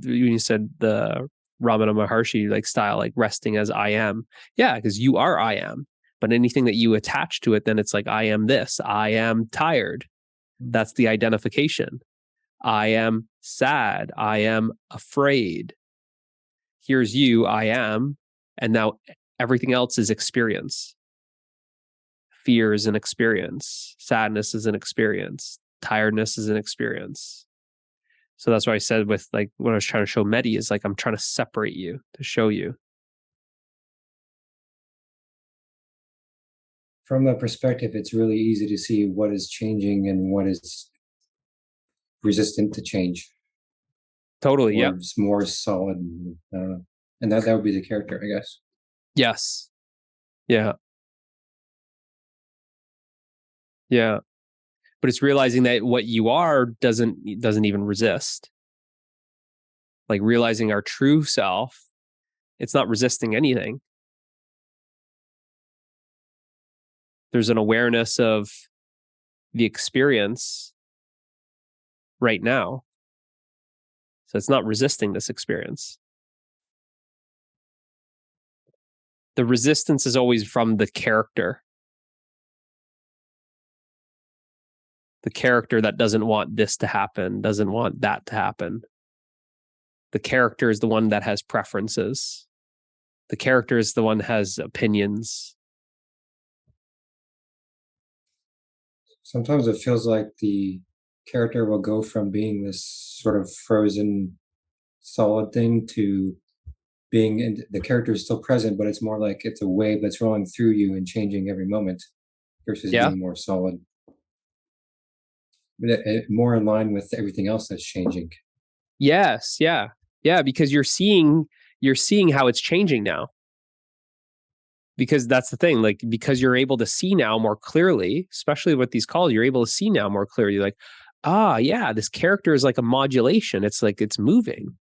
when you said the Ramana Maharshi like style, like resting as I am. Yeah, because you are I am. But anything that you attach to it, then it's like I am this. I am tired. That's the identification. I am sad. I am afraid. Here's you, I am. And now everything else is experience. Fear is an experience. Sadness is an experience. Tiredness is an experience. So that's why I said with like when I was trying to show Mehdi is like I'm trying to separate you to show you. From that perspective, it's really easy to see what is changing and what is resistant to change. Totally, or yeah. It's more solid. I don't know. And that would be the character, I guess. Yes. Yeah. Yeah. But it's realizing that what you are doesn't even resist. Like realizing our true self, it's not resisting anything. There's an awareness of the experience right now. So it's not resisting this experience. The resistance is always from the character. The character that doesn't want this to happen, doesn't want that to happen. The character is the one that has preferences. The character is the one that has opinions. Sometimes it feels like the character will go from being this sort of frozen, solid thing to being, and the character is still present, but it's more like it's a wave that's rolling through you and changing every moment versus Yeah. being more solid. But more in line with everything else that's changing. Yes. Yeah. Yeah. Because you're seeing how it's changing now. Because that's the thing, like, because you're able to see now more clearly, especially with these calls, you're able to see now more clearly, like, yeah, this character is like a modulation. It's like, it's moving.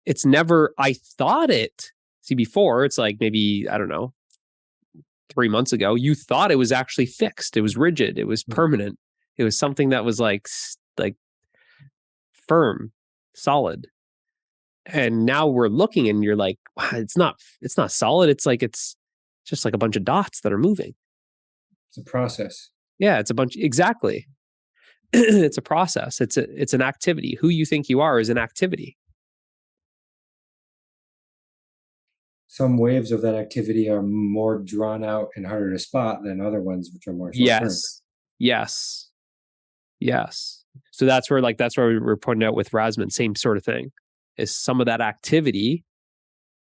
It's never, I thought it. See, before it's like maybe, I don't know, 3 months ago, you thought it was actually fixed. It was rigid. It was permanent. It was something that was like firm, solid. And now we're looking and you're like, wow, it's not solid. It's like, it's just like a bunch of dots that are moving. It's a process. Yeah, it's a bunch. Exactly. It's a process. It's an activity. Who you think you are is an activity. Some waves of that activity are more drawn out and harder to spot than other ones, which are more short-term. Yes. So that's where we're pointing out with Rasman, same sort of thing. Is some of that activity,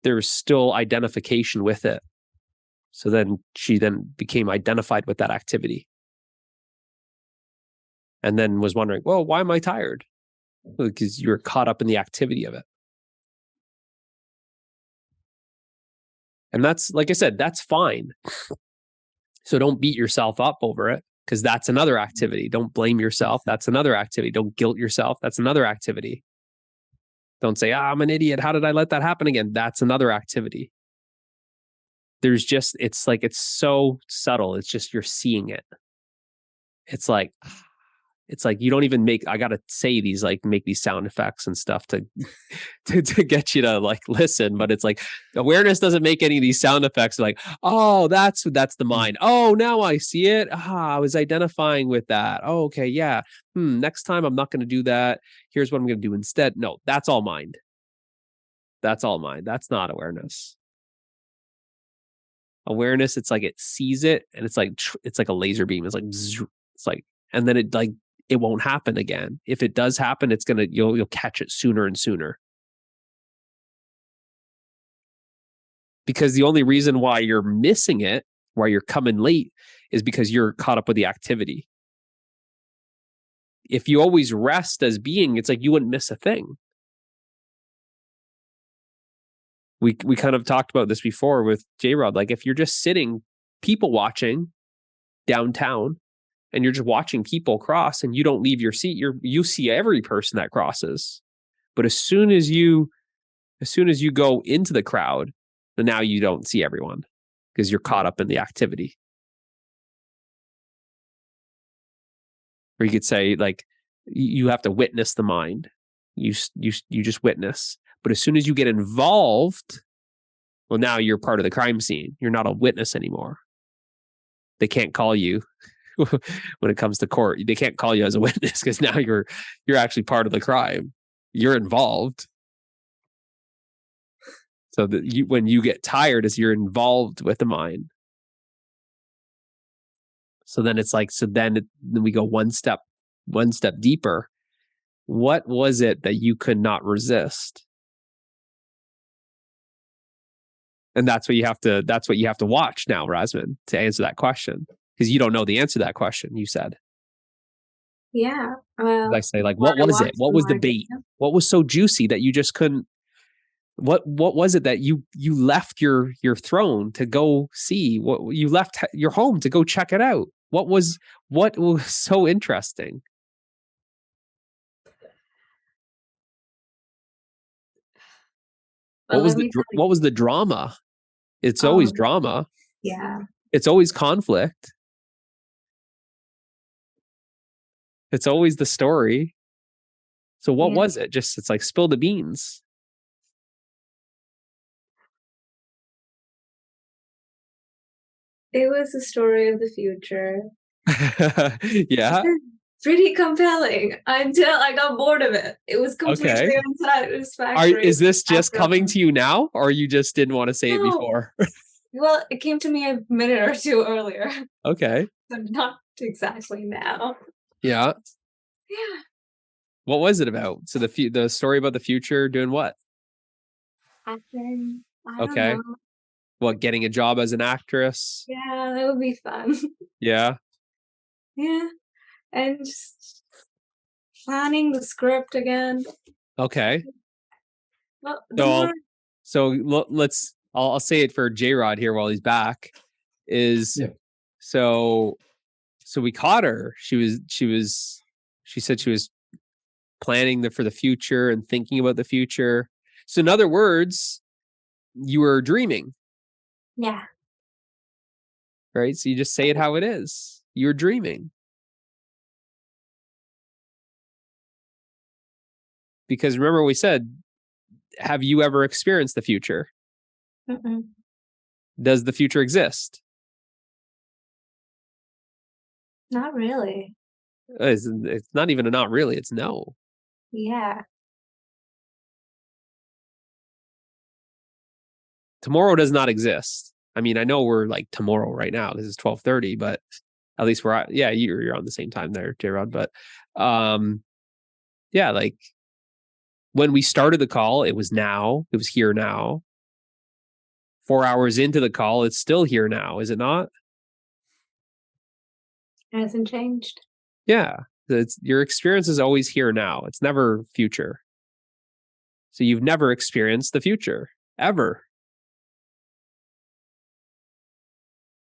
there's still identification with it. So then she became identified with that activity. And then was wondering, well, why am I tired? Because you're caught up in the activity of it. And that's, like I said, that's fine. So don't beat yourself up over it, because that's another activity. Don't blame yourself. That's another activity. Don't guilt yourself. That's another activity. Don't say, I'm an idiot. How did I let that happen again? That's another activity. There's just, it's like, it's so subtle. It's just, you're seeing it. It's like you don't even I got to say these, like make these sound effects and stuff to get you to like listen. But it's like awareness doesn't make any of these sound effects. Like, oh, that's the mind. Oh, now I see it. I was identifying with that. Oh, okay. Yeah. Next time I'm not going to do that. Here's what I'm going to do instead. No, that's all mind. That's all mind. That's not awareness. Awareness, it's like it sees it and it's like a laser beam. It's like, and then it won't happen again. If it does happen, you'll catch it sooner and sooner. Because the only reason why you're missing it, why you're coming late, is because you're caught up with the activity. If you always rest as being, it's like you wouldn't miss a thing. We kind of talked about this before with J-Rod. Like if you're just sitting, people watching downtown, and you're just watching people cross and you don't leave your seat, you see every person that crosses. But as soon as you go into the crowd, then now you don't see everyone because you're caught up in the activity. Or you could say, like, you have to witness the mind. You just witness. But as soon as you get involved, well, now you're part of the crime scene. You're not a witness anymore. They can't call you when it comes to court. They can't call you as a witness because now you're actually part of the crime. You're involved. So that when you get tired, is you're involved with the mind. So then it's like, then we go one step deeper. What was it that you could not resist? And that's what you have to watch now, Rasman, to answer that question. Because you don't know the answer to that question, you said. Yeah. Well, I say, like, what was it? What was the bait? What was so juicy that you just couldn't? What was it that you left your throne to go see? What you left your home to go check it out? What was so interesting? Well, what was the drama? It's always drama. Yeah. It's always conflict. It's always the story. So what was it? Just, it's like, spill the beans. It was a story of the future. Yeah. Pretty compelling until I got bored of it. It was completely unsatisfactory. Is this just coming to you now, or you just didn't want to say it before? Well, it came to me a minute or two earlier. Okay. So not exactly now. Yeah. Yeah. What was it about? So the story about the future doing what? Acting. I Okay. don't know. What, getting a job as an actress? Yeah, that would be fun. Yeah. Yeah. And just planning the script again. Okay. Well, let's. I'll say it for J-Rod here while he's back. So we caught her. She said she was planning for the future and thinking about the future. So in other words, you were dreaming. Yeah. Right? So you just say it how it is. You're dreaming. Because remember we said, have you ever experienced the future? Mm-mm. Does the future exist? Not really. It's not even a not really, it's no. Yeah. Tomorrow does not exist. I mean, I know we're like tomorrow right now. This is 12:30, but at least you're on the same time there, J-Rod. But yeah, like when we started the call, it was here now. 4 hours into the call, it's still here now, is it not? It hasn't changed. Yeah. Your experience is always here now. It's never future. So you've never experienced the future, ever.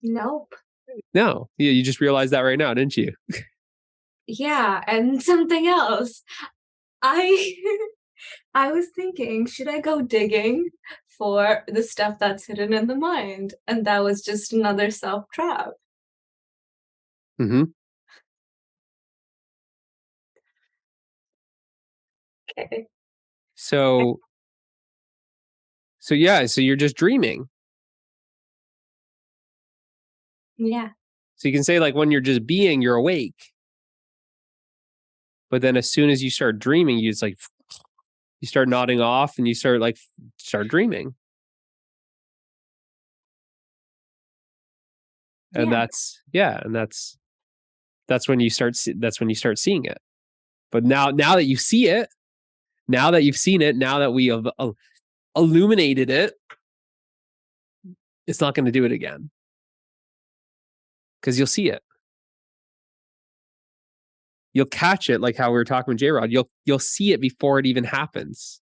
Nope. No, you just realized that right now, didn't you? Yeah, and something else. I was thinking, should I go digging for the stuff that's hidden in the mind? And that was just another self-trap. Mm-hmm. Okay. So yeah, so you're just dreaming. Yeah. So you can say, like, when you're just being, you're awake. But then as soon as you start dreaming, you start nodding off and you start dreaming. And that's when you start seeing it. But now that you see it, now that you've seen it, now that we have illuminated it, it's not going to do it again. Because you'll see it. You'll catch it, like how we were talking with J-Rod. You'll see it before it even happens.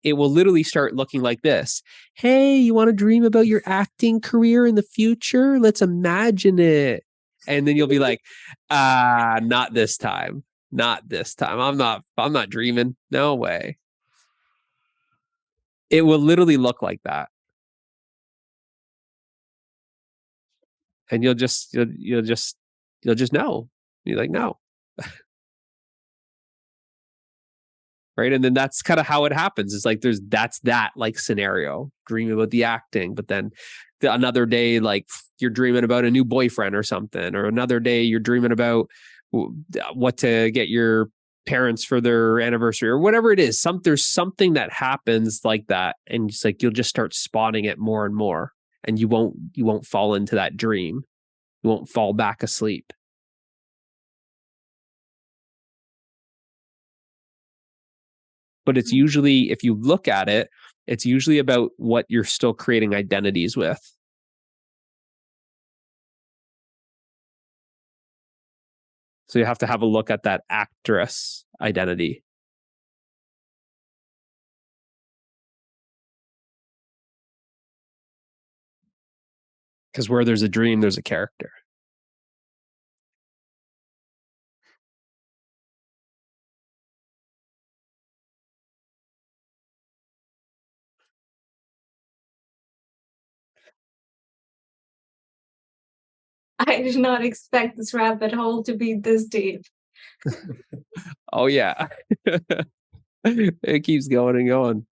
It will literally start looking like this. Hey, you want to dream about your acting career in the future? Let's imagine it. And then you'll be like, not this time. Not this time. I'm not dreaming. No way. It will literally look like that. And you'll just know. You're like, no. right? And then that's kind of how it happens. It's like that's that like scenario, dreaming about the acting, but then another day, like you're dreaming about a new boyfriend or something, or another day you're dreaming about what to get your parents for their anniversary or whatever it is. There's something that happens like that, and it's like you'll just start spotting it more and more, and you won't fall into that dream. You won't fall back asleep. But it's usually, if you look at it, it's usually about what you're still creating identities with. So you have to have a look at that actress identity. Because where there's a dream, there's a character. I did not expect this rabbit hole to be this deep. Oh, yeah. It keeps going and going.